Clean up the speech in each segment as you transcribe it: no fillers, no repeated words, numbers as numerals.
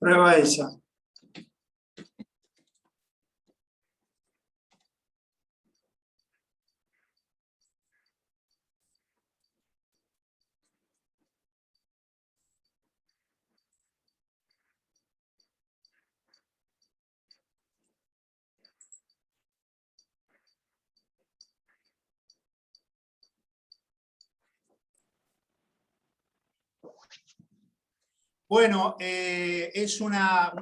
Prueba esa. Bueno, es una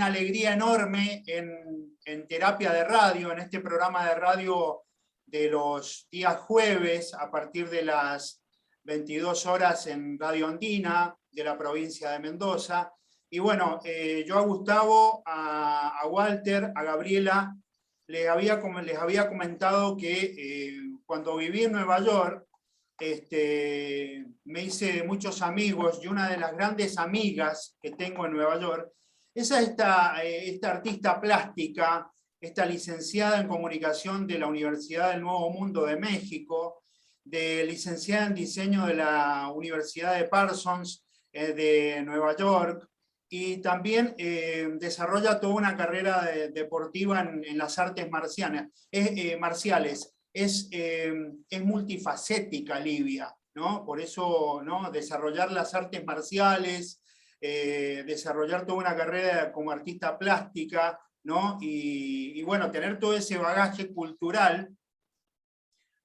alegría enorme en Terapia de Radio, en este programa de radio de los días jueves, a partir de las 22 horas en Radio Andina, de la provincia de Mendoza. Y bueno, yo a Gustavo, a Walter, a Gabriela, les había comentado que cuando viví en Nueva York, me hice muchos amigos, y una de las grandes amigas que tengo en Nueva York es esta artista plástica, esta licenciada en comunicación de la Universidad del Nuevo Mundo de México, licenciada en diseño de la Universidad de Parsons de Nueva York, y también desarrolla toda una carrera deportiva en las artes marciales. Es multifacética Livia, ¿no? Por eso, ¿no? Desarrollar las artes marciales, desarrollar toda una carrera como artista plástica, ¿no? Y bueno, tener todo ese bagaje cultural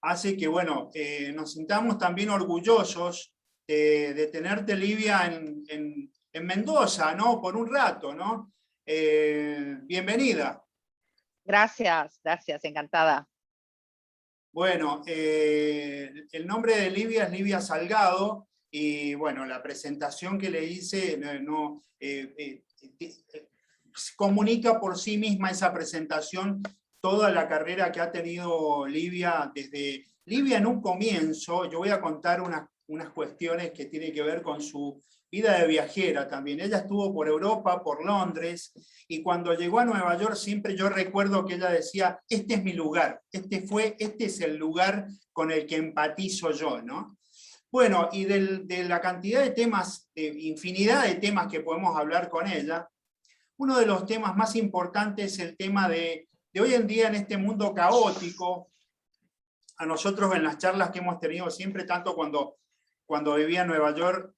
hace que, bueno, nos sintamos también orgullosos de tenerte, Livia, en Mendoza, ¿no? Por un rato, ¿no? Bienvenida. Gracias, encantada. Bueno, el nombre de Livia es Livia Salgado, y bueno, la presentación que le hice comunica por sí misma esa presentación, toda la carrera que ha tenido Livia desde Livia en un comienzo. Yo voy a contar unas cuestiones que tienen que ver con su vida de viajera también. Ella estuvo por Europa, por Londres, y cuando llegó a Nueva York siempre yo recuerdo que ella decía, este es mi lugar, este es el lugar con el que empatizo yo, ¿no? Bueno, y de la cantidad de temas, de infinidad de temas que podemos hablar con ella, uno de los temas más importantes es el tema de hoy en día en este mundo caótico. A nosotros en las charlas que hemos tenido siempre, tanto cuando vivía en Nueva York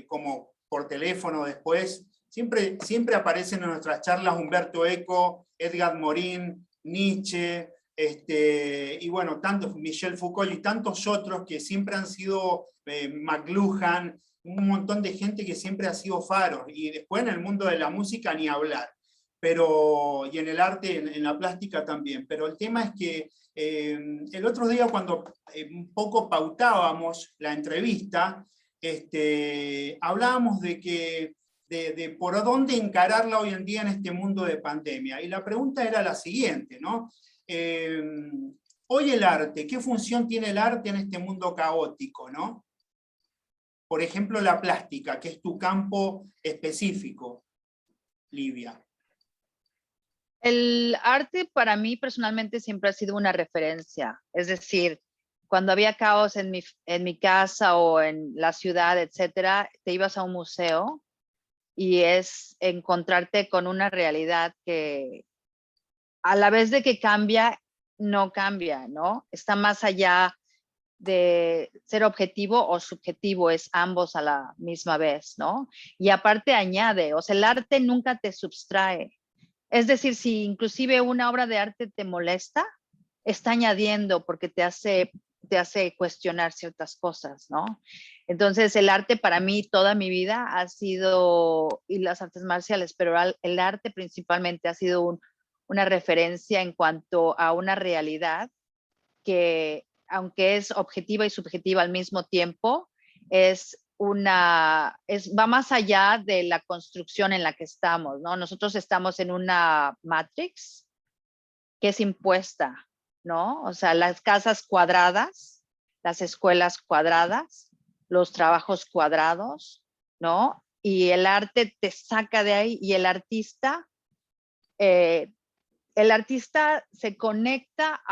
como por teléfono después, siempre aparecen en nuestras charlas Humberto Eco, Edgar Morin, Nietzsche, y bueno, tantos, Michel Foucault y tantos otros que siempre han sido, McLuhan, un montón de gente que siempre ha sido faros, y después en el mundo de la música ni hablar, y en el arte, en la plástica también. Pero el tema es que el otro día cuando un poco pautábamos la entrevista, hablábamos de por dónde encararla hoy en día en este mundo de pandemia. Y la pregunta era la siguiente, ¿no? Hoy el arte, ¿qué función tiene el arte en este mundo caótico, ¿no? Por ejemplo, la plástica, que es tu campo específico, Livia. El arte para mí personalmente siempre ha sido una referencia. Es decir, cuando había caos en mi casa o en la ciudad, etcétera, te ibas a un museo y es encontrarte con una realidad que a la vez de que cambia, no cambia, ¿no? Está más allá de ser objetivo o subjetivo, es ambos a la misma vez, ¿no? Y aparte añade, o sea, el arte nunca te subtrae. Es decir, si inclusive una obra de arte te molesta, está añadiendo porque te hace cuestionar ciertas cosas, ¿no? Entonces, el arte para mí toda mi vida ha sido, y las artes marciales, pero el arte principalmente ha sido una referencia en cuanto a una realidad que, aunque es objetiva y subjetiva al mismo tiempo, va más allá de la construcción en la que estamos, ¿no? Nosotros estamos en una matrix que es impuesta, ¿no? O sea, las casas cuadradas, las escuelas cuadradas, los trabajos cuadrados, ¿no? Y el arte te saca de ahí, y el artista se conecta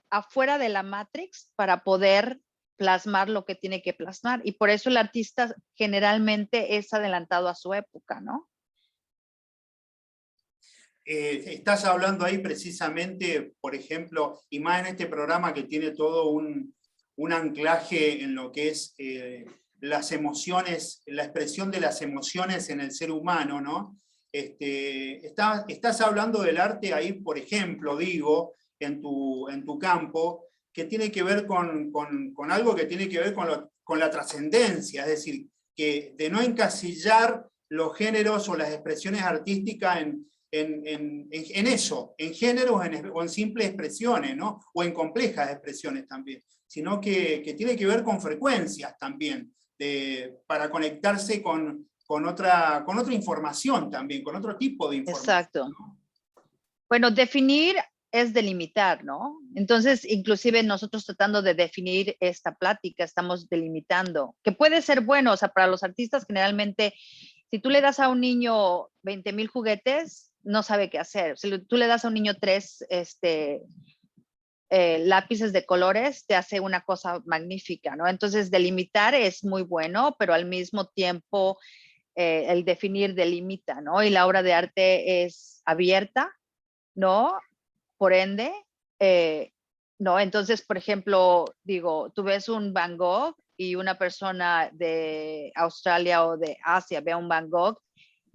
afuera de la matrix para poder plasmar lo que tiene que plasmar, y por eso el artista generalmente es adelantado a su época, ¿no? estás hablando ahí precisamente, por ejemplo, y más en este programa que tiene todo un anclaje en lo que es las emociones, la expresión de las emociones en el ser humano, ¿no? Estás hablando del arte ahí, por ejemplo, digo, en tu campo, que tiene que ver con algo que tiene que ver con la trascendencia, es decir, que de no encasillar los géneros o las expresiones artísticas en eso, en géneros o en simples expresiones, ¿no? O en complejas expresiones también, sino que tiene que ver con frecuencias también, para conectarse con otra información también, con otro tipo de información. Exacto. Bueno, definir es delimitar, ¿no? Entonces, inclusive nosotros tratando de definir esta plática, estamos delimitando, que puede ser bueno, o sea, para los artistas generalmente, si tú le das a un niño 20,000 juguetes, no sabe qué hacer. Si tú le das a un niño 3 lápices de colores, te hace una cosa magnífica, ¿no? Entonces, delimitar es muy bueno, pero al mismo tiempo el definir delimita, ¿no? Y la obra de arte es abierta, ¿no? Por ende, ¿no? Entonces, por ejemplo, digo, tú ves un Van Gogh y una persona de Australia o de Asia ve un Van Gogh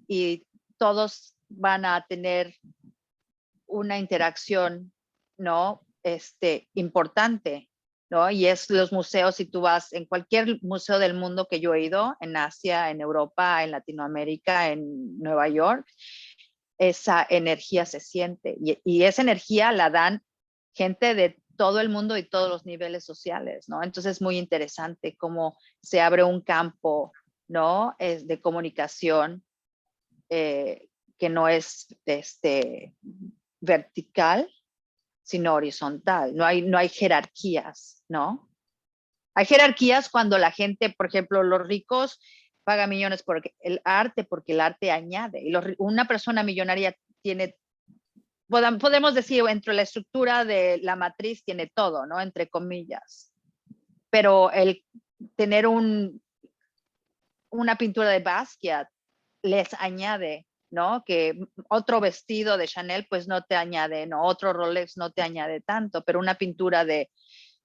y todos van a tener una interacción, ¿no? Importante, ¿no? Y es los museos, si tú vas en cualquier museo del mundo que yo he ido, en Asia, en Europa, en Latinoamérica, en Nueva York, esa energía se siente y esa energía la dan gente de todo el mundo y todos los niveles sociales, ¿no? Entonces es muy interesante cómo se abre un campo, ¿no? Es de comunicación que no es vertical, sino horizontal. No hay jerarquías, ¿no? Hay jerarquías cuando la gente, por ejemplo, los ricos pagan millones por el arte porque el arte añade. Y una persona millonaria tiene, podemos decir, entre la estructura de la matriz tiene todo, ¿no? Entre comillas. Pero el tener una pintura de Basquiat les añade, ¿no? Que otro vestido de Chanel pues no te añade, ¿no? Otro Rolex no te añade tanto, pero una pintura de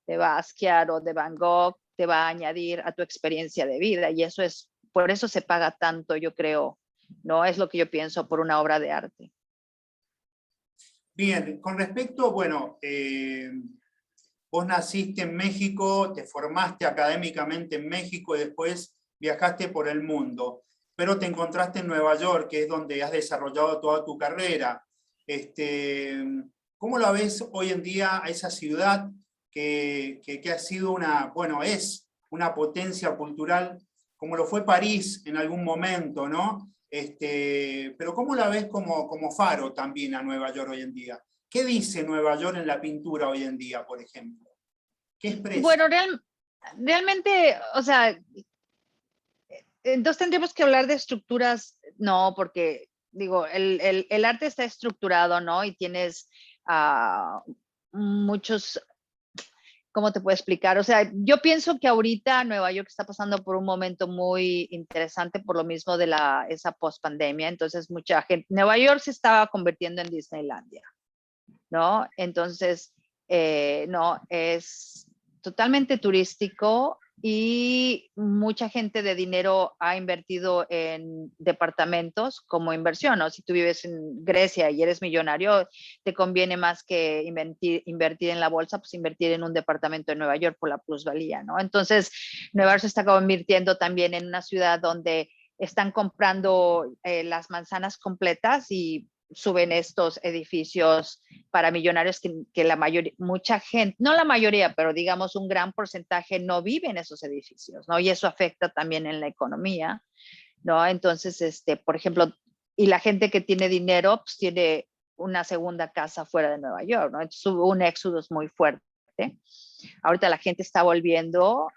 Basquiat o de Van Gogh te va a añadir a tu experiencia de vida y eso es, por eso se paga tanto, yo creo, ¿no? Es lo que yo pienso por una obra de arte. Bien, con respecto, bueno, vos naciste en México, te formaste académicamente en México y después viajaste por el mundo, pero te encontraste en Nueva York, que es donde has desarrollado toda tu carrera. ¿Cómo la ves hoy en día a esa ciudad que ha sido bueno, es una potencia cultural, como lo fue París en algún momento, ¿no? Pero ¿cómo la ves como faro también a Nueva York hoy en día? ¿Qué dice Nueva York en la pintura hoy en día, por ejemplo? ¿Qué expresa? Bueno, realmente, o sea, entonces tendríamos que hablar de estructuras, no, porque digo, el arte está estructurado, ¿no? Y tienes muchos, ¿cómo te puedo explicar? O sea, yo pienso que ahorita Nueva York está pasando por un momento muy interesante por lo mismo de esa post-pandemia. Entonces, mucha gente, Nueva York se estaba convirtiendo en Disneylandia, ¿no? Entonces, no, es totalmente turístico y mucha gente de dinero ha invertido en departamentos como inversión, ¿no? Si tú vives en Grecia y eres millonario, te conviene más que invertir en la bolsa, pues invertir en un departamento en Nueva York por la plusvalía, ¿no? Entonces, Nueva York se está convirtiendo también en una ciudad donde están comprando las manzanas completas y suben estos edificios para millonarios que la mayoría, mucha gente, no la mayoría, pero digamos un gran porcentaje no vive en esos edificios, ¿no? Y eso afecta también en la economía, ¿no? Entonces, por ejemplo, y la gente que tiene dinero, pues tiene una segunda casa fuera de Nueva York, ¿no? Entonces hubo un éxodo muy fuerte. Ahorita la gente está volviendo,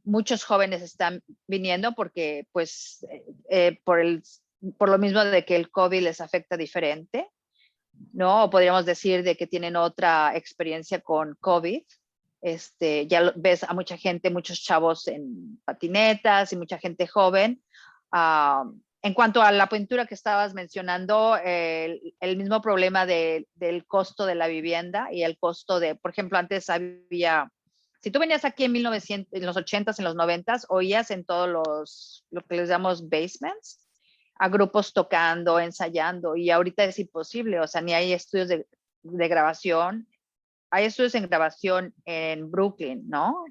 muchos jóvenes están viniendo porque, pues, por lo mismo de que el COVID les afecta diferente, ¿no? O podríamos decir de que tienen otra experiencia con COVID. Ya ves a mucha gente, muchos chavos en patinetas y mucha gente joven En cuanto a la pintura que estabas mencionando, el mismo problema del costo de la vivienda y el costo de, por ejemplo, antes había, si tú venías aquí en 1900, en los 80s, en los 90s, oías en todos lo que les llamamos basements, a grupos tocando, ensayando, y ahorita es imposible, o sea, ni hay estudios de grabación. Hay estudios en grabación en Brooklyn, ¿no?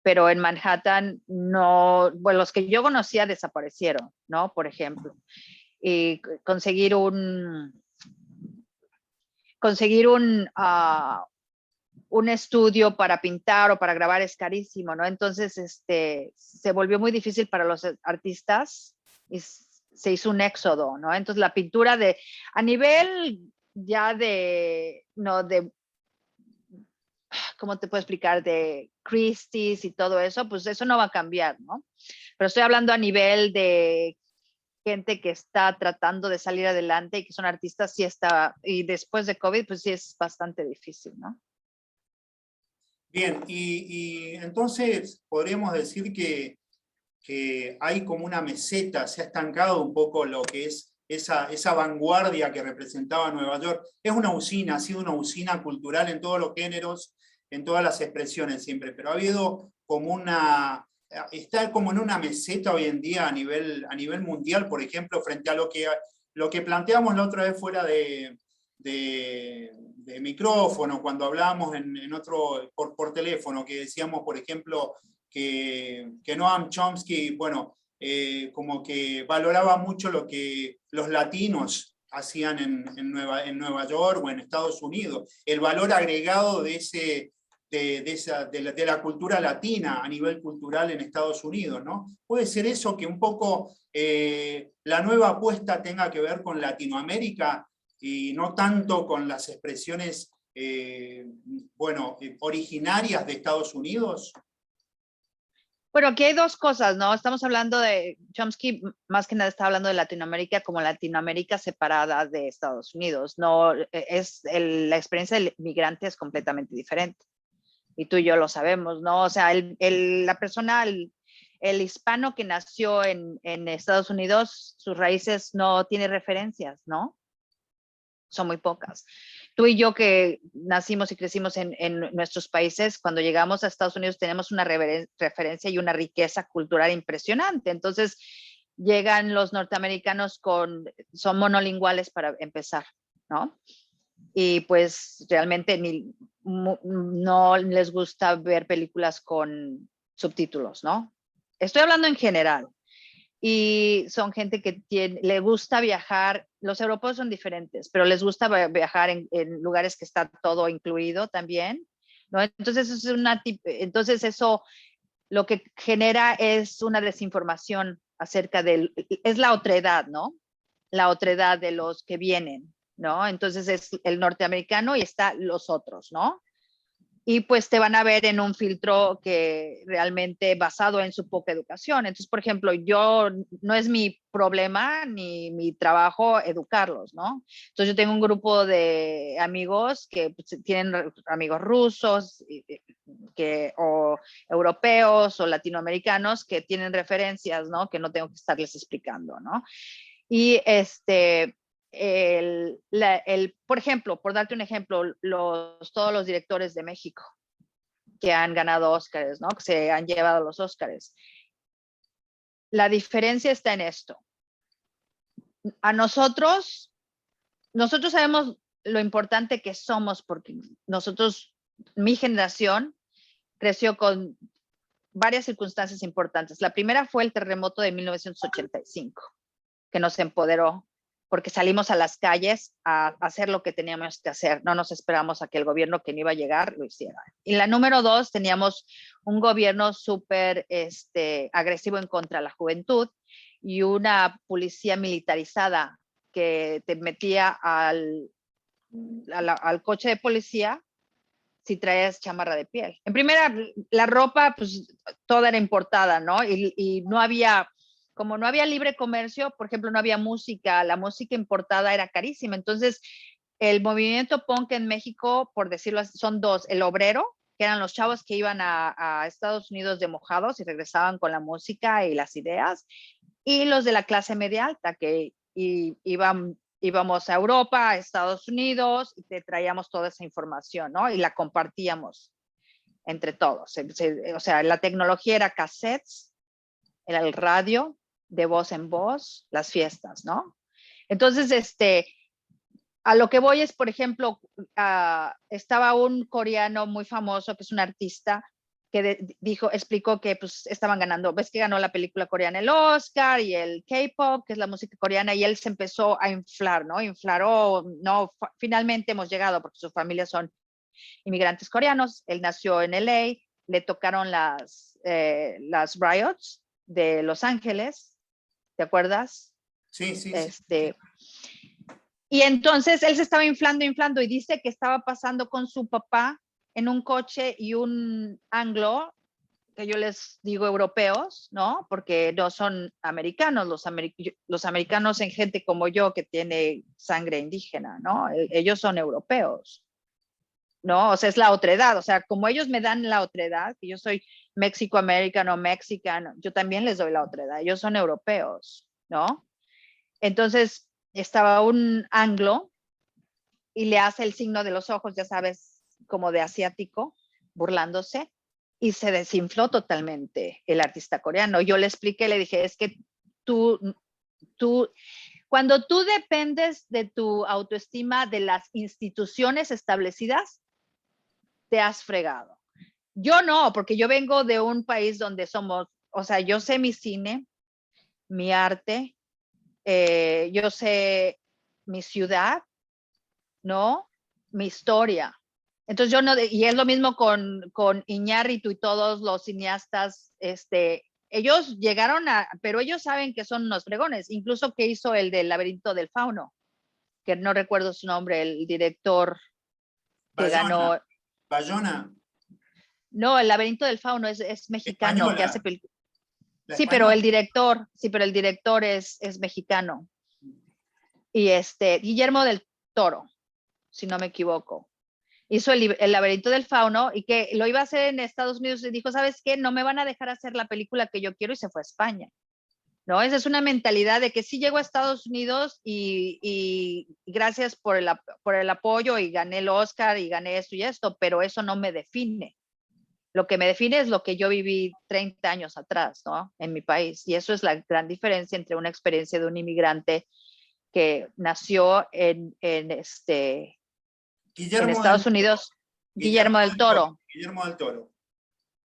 Pero en Manhattan no, bueno, los que yo conocía desaparecieron, ¿no? Por ejemplo. Y un estudio para pintar o para grabar es carísimo, ¿no? Entonces, se volvió muy difícil para los artistas y se hizo un éxodo, ¿no? Entonces, la pintura a nivel ya no, ¿cómo te puedo explicar? De Christie's y todo eso, pues eso no va a cambiar, ¿no? Pero estoy hablando a nivel de gente que está tratando de salir adelante y que son artistas, sí está, y después de COVID, pues sí es bastante difícil, ¿no? Bien, y entonces podríamos decir que hay como una meseta, se ha estancado un poco lo que es esa vanguardia que representaba Nueva York. Es una usina, ha sido una usina cultural en todos los géneros, en todas las expresiones siempre, pero ha habido como está como en una meseta hoy en día a nivel mundial, por ejemplo, frente a lo que planteamos la otra vez fuera de micrófono, cuando hablábamos por teléfono, que decíamos, por ejemplo, que Noam Chomsky, bueno, como que valoraba mucho lo que los latinos hacían en Nueva York o en Estados Unidos, el valor agregado de la cultura latina a nivel cultural en Estados Unidos, ¿no? Puede ser eso que un poco la nueva apuesta tenga que ver con Latinoamérica y no tanto con las expresiones, bueno, originarias de Estados Unidos. Bueno, aquí hay dos cosas, ¿no? Estamos hablando de, Chomsky más que nada está hablando de Latinoamérica como Latinoamérica separada de Estados Unidos. No, la experiencia del migrante es completamente diferente. Y tú y yo lo sabemos, ¿no? O sea, la persona, el hispano que nació en Estados Unidos, sus raíces no tiene referencias, ¿no? Son muy pocas. Tú y yo que nacimos y crecimos en nuestros países, cuando llegamos a Estados Unidos tenemos una referencia y una riqueza cultural impresionante. Entonces, llegan los norteamericanos son monolinguales para empezar, ¿no? Y pues realmente no les gusta ver películas con subtítulos, ¿no? Estoy hablando en general. Y son gente que le gusta viajar. Los europeos son diferentes, pero les gusta viajar en lugares que está todo incluido también, ¿no? Entonces, entonces eso lo que genera es una desinformación acerca es la otredad, ¿no? La otredad de los que vienen, ¿no? Entonces es el norteamericano y está los otros, ¿no? Y pues te van a ver en un filtro que realmente basado en su poca educación. Entonces, por ejemplo, no es mi problema ni mi trabajo educarlos, ¿no? Entonces yo tengo un grupo de amigos que pues, tienen amigos rusos o europeos o latinoamericanos que tienen referencias, ¿no? Que no tengo que estarles explicando, ¿no? Y por ejemplo, por darte un ejemplo, todos los directores de México que han ganado Óscares, ¿no? Que se han llevado los Óscares. La diferencia está en esto. A nosotros sabemos lo importante que somos porque mi generación creció con varias circunstancias importantes. La primera fue el terremoto de 1985, que nos empoderó porque salimos a las calles a hacer lo que teníamos que hacer. No nos esperamos a que el gobierno que no iba a llegar lo hiciera. Y la número dos, teníamos un gobierno súper agresivo en contra de la juventud y una policía militarizada que te metía al coche de policía si traías chamarra de piel. En primera, la ropa, pues toda era importada, ¿no? Y no había, como no había libre comercio, por ejemplo, no había música, la música importada era carísima. Entonces, el movimiento punk en México, por decirlo así, son dos: el obrero, que eran los chavos que iban a Estados Unidos de mojados y regresaban con la música y las ideas, y los de la clase media alta, que íbamos a Europa, a Estados Unidos, y te traíamos toda esa información, ¿no? Y la compartíamos entre todos. O sea, la tecnología era cassettes, era el radio, de voz en voz, las fiestas, ¿no? Entonces, a lo que voy es, por ejemplo, estaba un coreano muy famoso, que es un artista, que explicó que pues estaban ganando, ves que ganó la película coreana el Oscar y el K-pop, que es la música coreana, y él se empezó a inflar, ¿no? No, finalmente hemos llegado, porque su familia son inmigrantes coreanos, él nació en LA, le tocaron las riots de Los Ángeles, ¿te acuerdas? Sí, sí, sí. Y entonces él se estaba inflando y dice que estaba pasando con su papá en un coche y un anglo, que yo les digo europeos, ¿no? Porque no son americanos, los americanos en gente como yo que tiene sangre indígena, ¿no? Ellos son europeos, ¿no? O sea, es la otredad, o sea, como ellos me dan la otredad, que yo soy México-americano, mexicano, yo también les doy la otredad, ellos son europeos, ¿no? Entonces, estaba un anglo y le hace el signo de los ojos, ya sabes, como de asiático, burlándose, y se desinfló totalmente el artista coreano. Yo le expliqué, le dije, es que cuando tú dependes de tu autoestima de las instituciones establecidas, te has fregado. Yo no, porque yo vengo de un país donde somos, o sea, yo sé mi cine, mi arte, yo sé mi ciudad, ¿no? Mi historia. Entonces yo no, y es lo mismo con Iñárritu y todos los cineastas, ellos llegaron pero ellos saben que son unos fregones, incluso que hizo el del Laberinto del Fauno, que no recuerdo su nombre, el director que ganó. Bayona. No, el Laberinto del Fauno es mexicano, que hace películas. Sí, pero el director es mexicano. Y Guillermo del Toro, si no me equivoco. Hizo el Laberinto del Fauno y que lo iba a hacer en Estados Unidos y dijo, ¿sabes qué? No me van a dejar hacer la película que yo quiero, y se fue a España, ¿no? Esa es una mentalidad de que sí llego a Estados Unidos y gracias por el apoyo y gané el Oscar y gané esto y esto, pero eso no me define. Lo que me define es lo que yo viví 30 años atrás, ¿no? En mi país. Y eso es la gran diferencia entre una experiencia de un inmigrante que nació en Estados Unidos, Guillermo del Toro. Guillermo del Toro.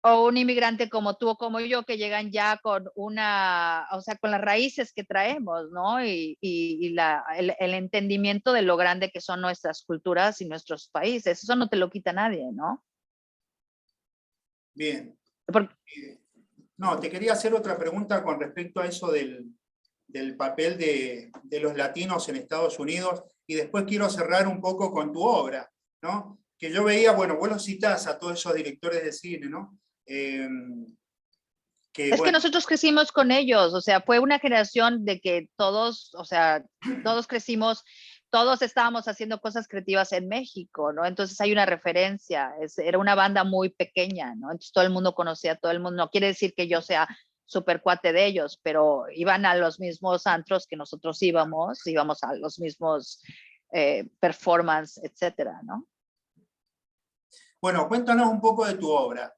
O un inmigrante como tú o como yo, que llegan ya con con las raíces que traemos, ¿no? Y el entendimiento de lo grande que son nuestras culturas y nuestros países. Eso no te lo quita nadie, ¿no? Bien. No, te quería hacer otra pregunta con respecto a eso del papel de los latinos en Estados Unidos, y después quiero cerrar un poco con tu obra, ¿no? Que yo veía, bueno, vos lo citás a todos esos directores de cine, ¿no? Que nosotros crecimos con ellos, o sea, fue una generación de que todos, o sea, todos crecimos, todos estábamos haciendo cosas creativas en México, ¿no? Entonces hay una referencia, era una banda muy pequeña, ¿no? Entonces todo el mundo conocía a todo el mundo, no quiere decir que yo sea súper cuate de ellos, pero iban a los mismos antros que nosotros íbamos a los mismos performance, etcétera, ¿no? Bueno, cuéntanos un poco de tu obra.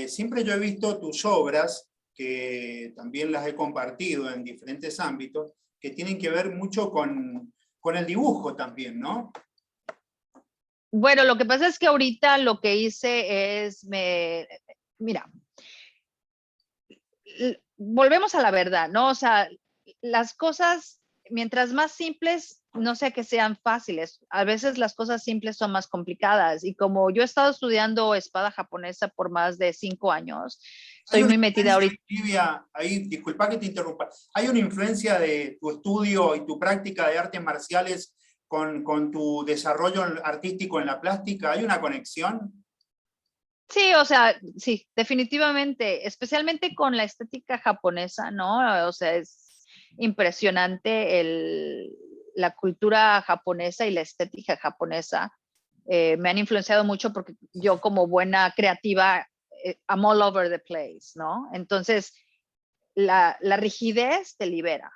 Siempre yo he visto tus obras, que también las he compartido en diferentes ámbitos, que tienen que ver mucho con el dibujo también, ¿no? Bueno, lo que pasa es que ahorita lo que hice es, mira, volvemos a la verdad, ¿no? O sea, las cosas, mientras más simples, no sé que sean fáciles. A veces las cosas simples son más complicadas. Y como yo he estado estudiando espada japonesa por más de 5 años, estoy muy metida ahorita. Livia, ahí, disculpa que te interrumpa. ¿Hay una influencia de tu estudio y tu práctica de artes marciales con tu desarrollo artístico en la plástica? ¿Hay una conexión? Sí, o sea, sí, definitivamente, especialmente con la estética japonesa, ¿no? O sea, es impresionante la cultura japonesa y la estética japonesa. Me han influenciado mucho porque yo, como buena creativa, I'm all over the place, ¿no? Entonces, la rigidez te libera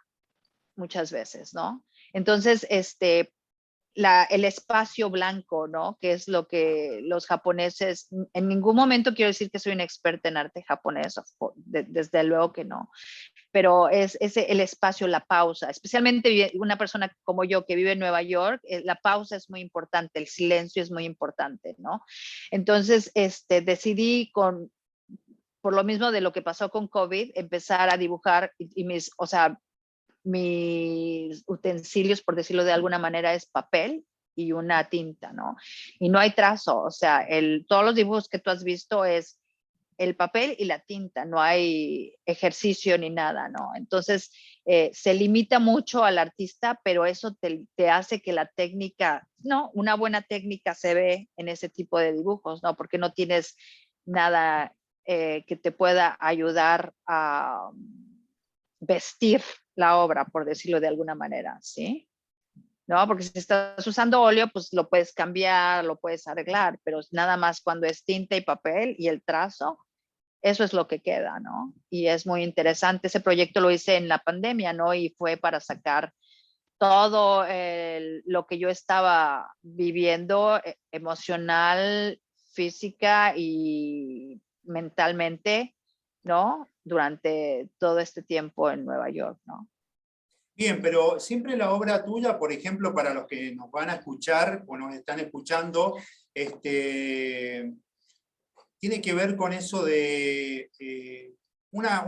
muchas veces, ¿no? Entonces, el espacio blanco, ¿no? Que es lo que los japoneses, en ningún momento quiero decir que soy una experta en arte japonés, desde luego que no, pero es el espacio, la pausa, especialmente una persona como yo que vive en Nueva York, la pausa es muy importante, el silencio es muy importante, ¿no? Entonces, decidí por lo mismo de lo que pasó con COVID, empezar a dibujar y o sea, mis utensilios, por decirlo de alguna manera, es papel y una tinta, ¿no? Y no hay trazo, o sea, todos los dibujos que tú has visto es el papel y la tinta, no hay ejercicio ni nada, ¿no? Entonces, se limita mucho al artista, pero eso te hace que la técnica, ¿no? Una buena técnica se ve en ese tipo de dibujos, ¿no? Porque no tienes nada que te pueda ayudar a vestir la obra, por decirlo de alguna manera, ¿sí? ¿No? Porque si estás usando óleo, pues lo puedes cambiar, lo puedes arreglar, pero nada más cuando es tinta y papel y el trazo, eso es lo que queda, ¿no? Y es muy interesante. Ese proyecto lo hice en la pandemia, ¿no? Y fue para sacar todo lo que yo estaba viviendo emocional, física y mentalmente, ¿no? Durante todo este tiempo en Nueva York, ¿no? Bien, pero siempre la obra tuya, por ejemplo, para los que nos van a escuchar o nos están escuchando, tiene que ver con eso de una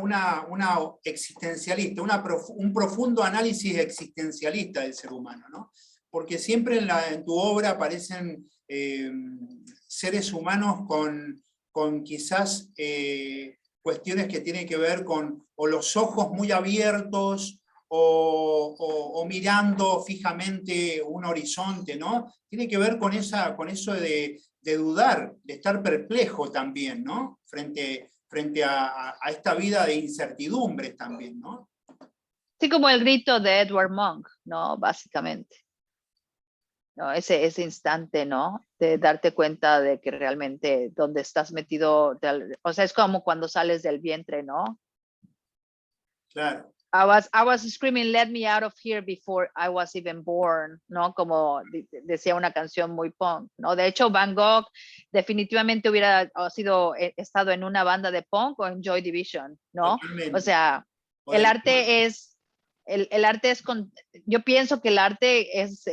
existencialista, un profundo análisis existencialista del ser humano, ¿no? Porque siempre en tu obra aparecen seres humanos con quizás cuestiones que tienen que ver con o los ojos muy abiertos o mirando fijamente un horizonte, ¿no? Tiene que ver con eso de dudar, de estar perplejo también, ¿no? Frente a esta vida de incertidumbres también, ¿no? Sí, como el grito de Edward Munch, ¿no? Básicamente, ¿no? Ese instante, ¿no? De darte cuenta de que realmente donde estás metido, o sea, es como cuando sales del vientre, ¿no? Claro. I was screaming, let me out of here before I was even born, ¿no? Como decía una canción muy punk, ¿no? De hecho, Van Gogh definitivamente hubiera estado en una banda de punk o en Joy Division, ¿no? Totalmente. O sea, O el de- arte es, yo pienso que el arte es,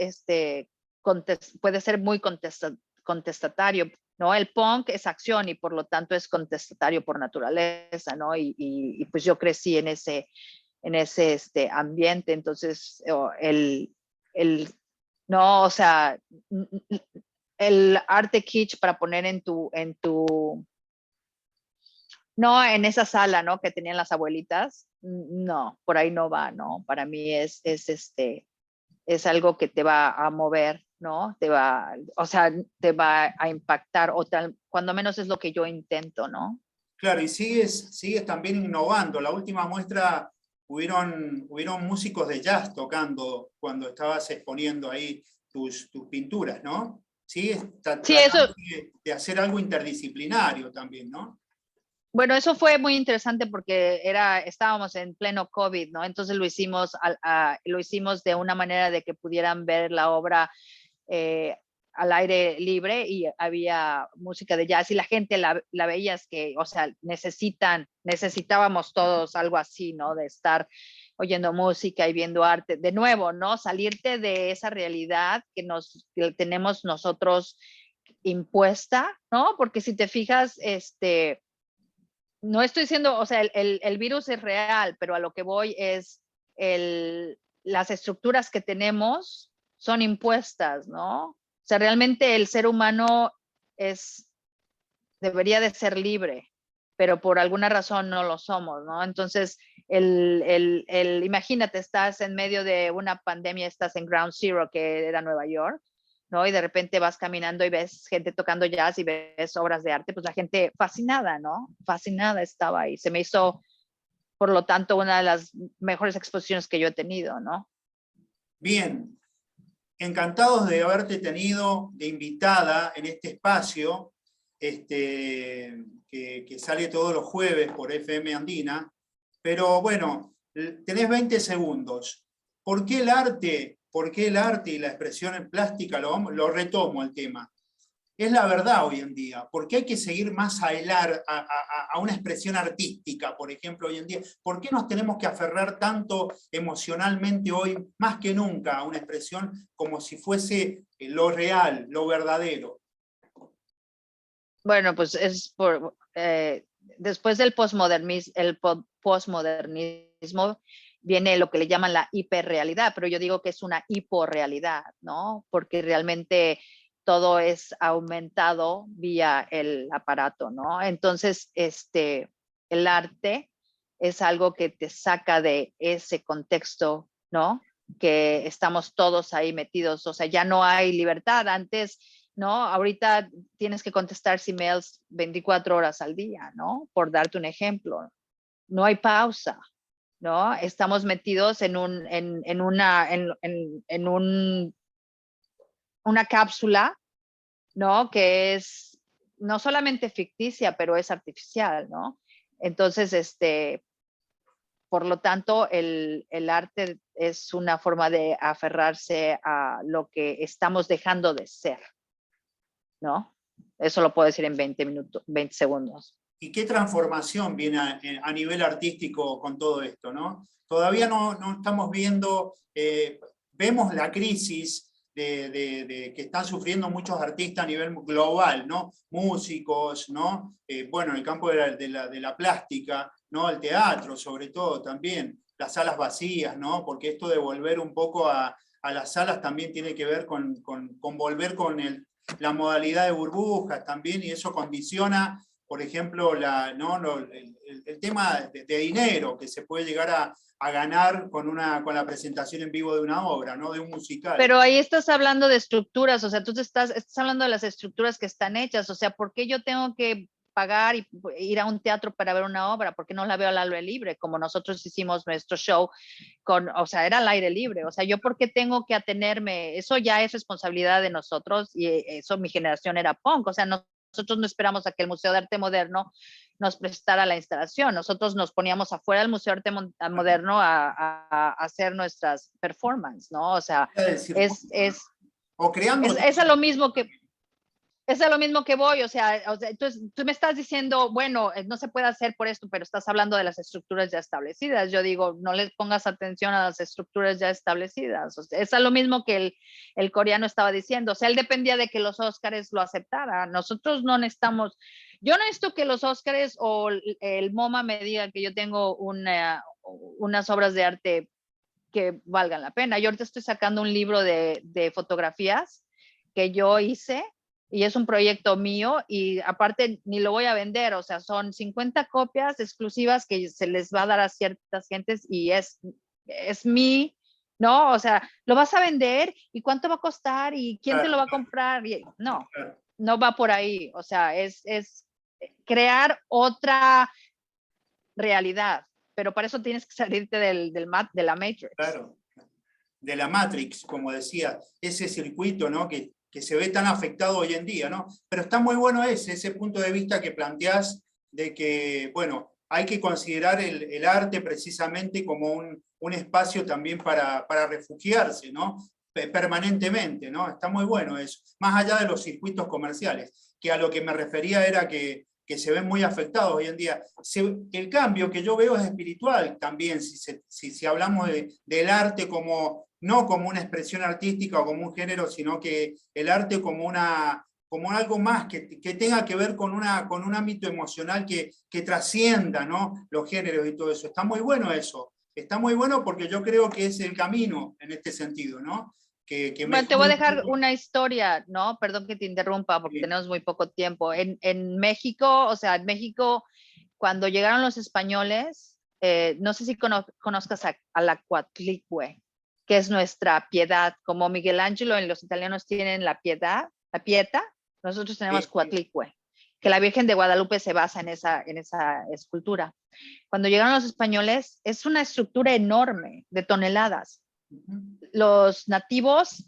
puede ser muy contestatario, ¿no? El punk es acción y por lo tanto es contestatario por naturaleza, ¿no? Y pues yo crecí en ese ambiente, entonces no, o sea, el arte kitsch para poner no, en esa sala, ¿no? Que tenían las abuelitas, no, por ahí no va, ¿no? Para mí es algo que te va a mover, ¿no? O sea, te va a impactar, o tal, cuando menos es lo que yo intento, ¿no? Claro, y sigues también innovando. La última muestra hubieron músicos de jazz tocando cuando estabas exponiendo ahí tus pinturas, ¿no? Sigues Sí, eso, tratando de hacer algo interdisciplinario también, ¿no? bueno, eso fue muy interesante porque estábamos en pleno COVID, ¿no? Entonces lo hicimos de una manera de que pudieran ver la obra eh, al aire libre y había música de jazz y la gente la veías que, o sea, necesitábamos todos algo así, ¿no? De estar oyendo música y viendo arte. De nuevo, ¿no? Salirte de esa realidad que tenemos nosotros impuesta, ¿no? Porque si te fijas, no estoy diciendo, o sea, el virus es real, pero a lo que voy es las estructuras que tenemos son impuestas, ¿no? O sea, realmente el ser humano debería de ser libre, pero por alguna razón no lo somos, ¿no? Entonces, imagínate, estás en medio de una pandemia, estás en Ground Zero, que era Nueva York, ¿no? Y de repente vas caminando y ves gente tocando jazz y ves obras de arte, pues la gente fascinada, ¿no? Fascinada estaba ahí. Se me hizo, por lo tanto, una de las mejores exposiciones que yo he tenido, ¿no? Bien, encantados de haberte tenido de invitada en este espacio, que sale todos los jueves por FM Andina. Pero bueno, tenés 20 segundos. ¿Por qué el arte? ¿Por qué el arte y la expresión en plástica? Lo retomo el tema. Es la verdad hoy en día, porque hay que seguir más a una expresión artística, por ejemplo, hoy en día. ¿Por qué nos tenemos que aferrar tanto emocionalmente hoy, más que nunca, a una expresión como si fuese lo real, lo verdadero? Bueno, pues es por, después del posmodernismo viene lo que le llaman la hiperrealidad, pero yo digo que es una hiporrealidad, ¿no? Porque realmente todo es aumentado vía el aparato, ¿no? Entonces, el arte es algo que te saca de ese contexto, ¿no? Que estamos todos ahí metidos, o sea, ya no hay libertad. Antes, ¿no? Ahorita tienes que contestar emails 24 horas al día, ¿no? Por darte un ejemplo. No hay pausa, ¿no? Estamos metidos una cápsula, ¿no? Que es no solamente ficticia, pero es artificial, ¿no? Entonces, por lo tanto, el arte es una forma de aferrarse a lo que estamos dejando de ser, ¿no? Eso lo puedo decir en 20 minutos, 20 segundos. ¿Y qué transformación viene a nivel artístico con todo esto, ¿no? Todavía no estamos viendo, vemos la crisis que están sufriendo muchos artistas a nivel global, ¿no? Músicos, ¿no? Bueno, en el campo de la plástica, ¿no? El teatro, sobre todo, también, las salas vacías, ¿no? Porque esto de volver un poco a las salas también tiene que ver con volver con la modalidad de burbujas también, y eso condiciona, por ejemplo, el tema de dinero que se puede llegar a ganar con la presentación en vivo de una obra, ¿no? De un musical. Pero ahí estás hablando de estructuras, o sea, tú estás hablando de las estructuras que están hechas, o sea, ¿por qué yo tengo que pagar y ir a un teatro para ver una obra? ¿Por qué no la veo al aire libre? Como nosotros hicimos nuestro show o sea, era al aire libre, o sea, yo por qué tengo que atenerme, eso ya es responsabilidad de nosotros, y eso mi generación era punk, o sea, nosotros no esperamos a que el Museo de Arte Moderno nos prestara la instalación, nosotros nos poníamos afuera del Museo de Arte Moderno a hacer nuestras performances, ¿no? O sea, o creando es a lo mismo que es a lo mismo que voy, o sea, entonces tú me estás diciendo, bueno, no se puede hacer por esto, pero estás hablando de las estructuras ya establecidas. Yo digo, no les pongas atención a las estructuras ya establecidas. O sea, es a lo mismo que el coreano estaba diciendo. O sea, él dependía de que los Óscares lo aceptaran. Nosotros no necesitamos, yo no necesito que los Óscares o el MoMA me diga que yo tengo unas obras de arte que valgan la pena. Yo ahorita estoy sacando un libro de fotografías que yo hice, y es un proyecto mío, y aparte ni lo voy a vender, o sea, son 50 copias exclusivas que se les va a dar a ciertas gentes, y es mi, ¿no? O sea, ¿lo vas a vender? ¿Y cuánto va a costar? ¿Y quién te lo va a comprar? No va por ahí, o sea, es crear otra realidad, pero para eso tienes que salirte de la Matrix. Claro, de la Matrix, como decía, ese circuito, ¿no? que se ve tan afectado hoy en día, ¿no? Pero está muy bueno ese punto de vista que planteás de que, bueno, hay que considerar el arte precisamente como un espacio también para refugiarse, ¿no? Permanentemente, ¿no? Está muy bueno eso, más allá de los circuitos comerciales, que a lo que me refería era que se ven muy afectados hoy en día. El cambio que yo veo es espiritual también, si hablamos del arte como, no como una expresión artística o como un género, sino que el arte como algo más que tenga que ver con un ámbito emocional que trascienda, ¿no? Los géneros y todo eso. Está muy bueno eso. Está muy bueno porque yo creo que es el camino en este sentido, ¿no? Bueno, te voy a dejar una historia, ¿no? Perdón que te interrumpa porque tenemos muy poco tiempo. En México, o sea, en México, cuando llegaron los españoles, no sé si conozcas a la Coatlicue, que es nuestra piedad. Como Miguel Ángelo en los italianos tienen la pieta, nosotros tenemos Coatlicue, que la Virgen de Guadalupe se basa en esa escultura. Cuando llegaron los españoles, es una estructura enorme de toneladas. Los nativos,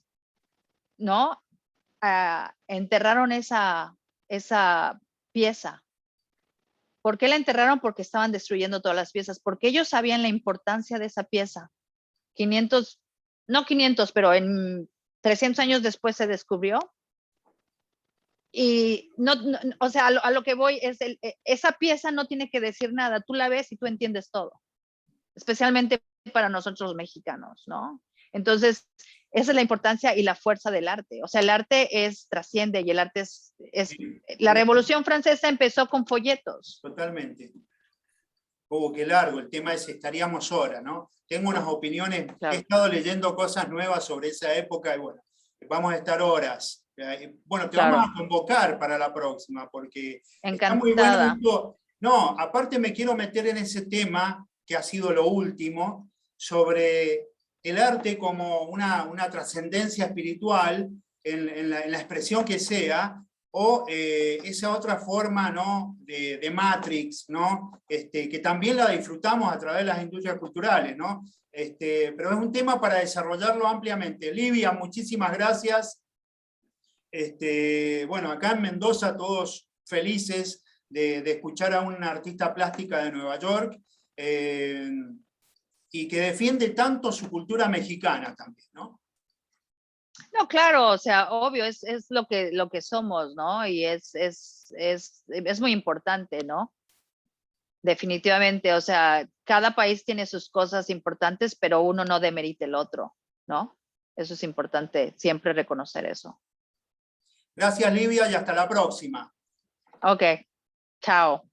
¿no? Enterraron esa pieza ¿Por qué la enterraron? Porque estaban destruyendo todas las piezas, porque ellos sabían la importancia de esa pieza. 500, no 500, pero en 300 años después se descubrió. Y o sea, a lo que voy es, esa pieza no tiene que decir nada, tú la ves y tú entiendes todo, especialmente para nosotros los mexicanos, ¿no? Entonces, esa es la importancia y la fuerza del arte. O sea, el arte trasciende y el arte la Revolución Francesa empezó con folletos. Totalmente. Qué largo, el tema es, estaríamos horas, ¿no? Tengo unas opiniones, Claro. he estado leyendo cosas nuevas sobre esa época y bueno, vamos a estar horas. Bueno, te Claro. vamos a convocar para la próxima, porque Encantada. está muy bueno esto. No, aparte me quiero meter en ese tema, que ha sido lo último, sobre el arte como una trascendencia espiritual en la expresión que sea, o esa otra forma, ¿no? de Matrix, ¿no? Que también la disfrutamos a través de las industrias culturales, ¿no? Pero es un tema para desarrollarlo ampliamente. Livia, muchísimas gracias. Bueno, acá en Mendoza todos felices de escuchar a una artista plástica de Nueva York y que defiende tanto su cultura mexicana también, ¿no? No, claro, o sea, obvio, es lo que somos, ¿no? Y es muy importante, ¿no? Definitivamente, o sea, cada país tiene sus cosas importantes, pero uno no demerita el otro, ¿no? Eso es importante, siempre reconocer eso. Gracias, Livia, y hasta la próxima. Ok, chao.